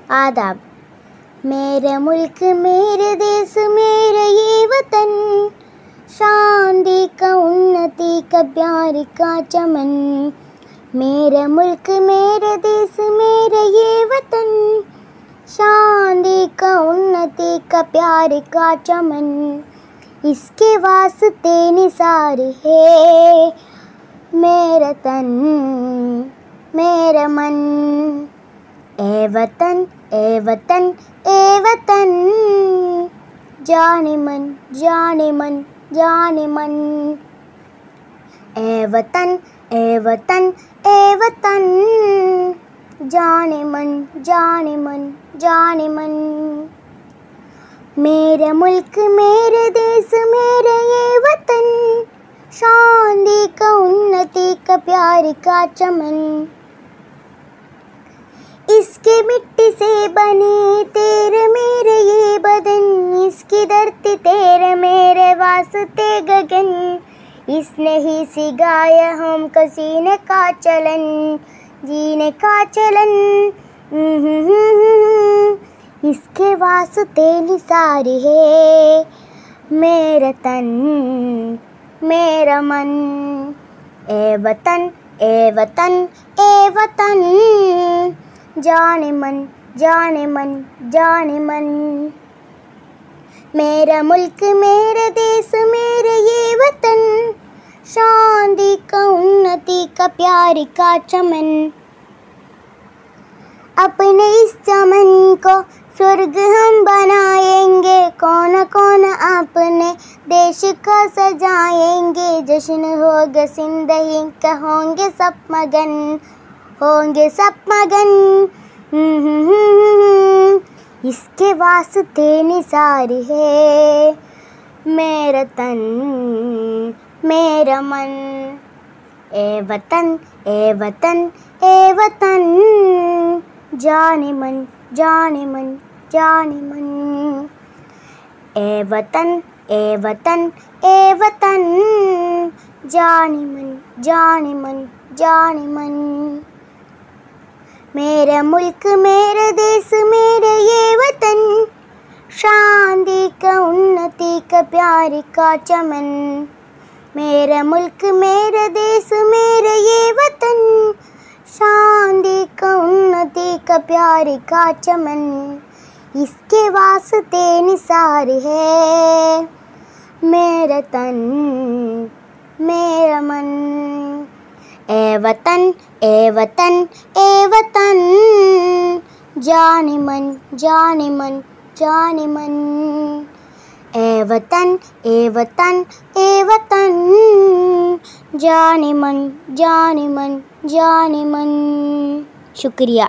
आदाब। मेरे मुल्क मेरे देश मेरे ये वतन, शांति का उन्नति का प्यार का चमन। मेरे मुल्क मेरे देश मेरे ये वतन, शांति का उन्नति का प्यार का चमन। इसके वास्ते निसार है मेरा तन मेरा मन। ए वतन ए वतन ए वतन, जाने मन जाने मन जाने मन। ए वतन ए वतन ए वतन, जाने मन जाने मन जाने मन। मेरे मुल्क मेरे देश मेरे ये वतन, शांति का उन्नति का प्यार का चमन। इसके मिट्टी से बने तेरे मेरे ये बदन, इसकी धरती तेरे मेरे वास्ते गगन। इसने ही सिखाया हमको सीने का चलन, जीने का चलन। इसके वास्ते निसार है मेरा तन मेरा मन। ए वतन ए वतन ए वतन, जाने मन जाने मन जाने मन। मेरा मुल्क मेरे देश मेरे ये वतन, शांति का उन्नति का प्यार का चमन। अपने इस चमन को स्वर्ग हम बनाएंगे, कौन कौन अपने देश का सजाएंगे। जश्न होगा जिंदगी का, होंगे सब मगन होंगे सब मगन। इसके वास्ते निसार है मेरा तन मेरा मन। ए वतन ए वतन ए वतन, जाने मन जाने मन जाने मन। ए वतन ए वतन ए वतन, जाने मन जाने मन जाने मन। मेरा मुल्क मेरे देश मेरे ये वतन, शांति का उन्नति का प्यार का चमन। मेरा मुल्क मेरा देश मेरे ये वतन, शांति का उन्नति का प्यार का चमन। इसके वास्ते निसार है मेरा तन मेरा मन। ए वतन ए वतन ए वतन, जाने मन जाने मन जाने मन। ए वतन ए वतन ए वतन, जाने मन जाने मन जाने मन। शुक्रिया।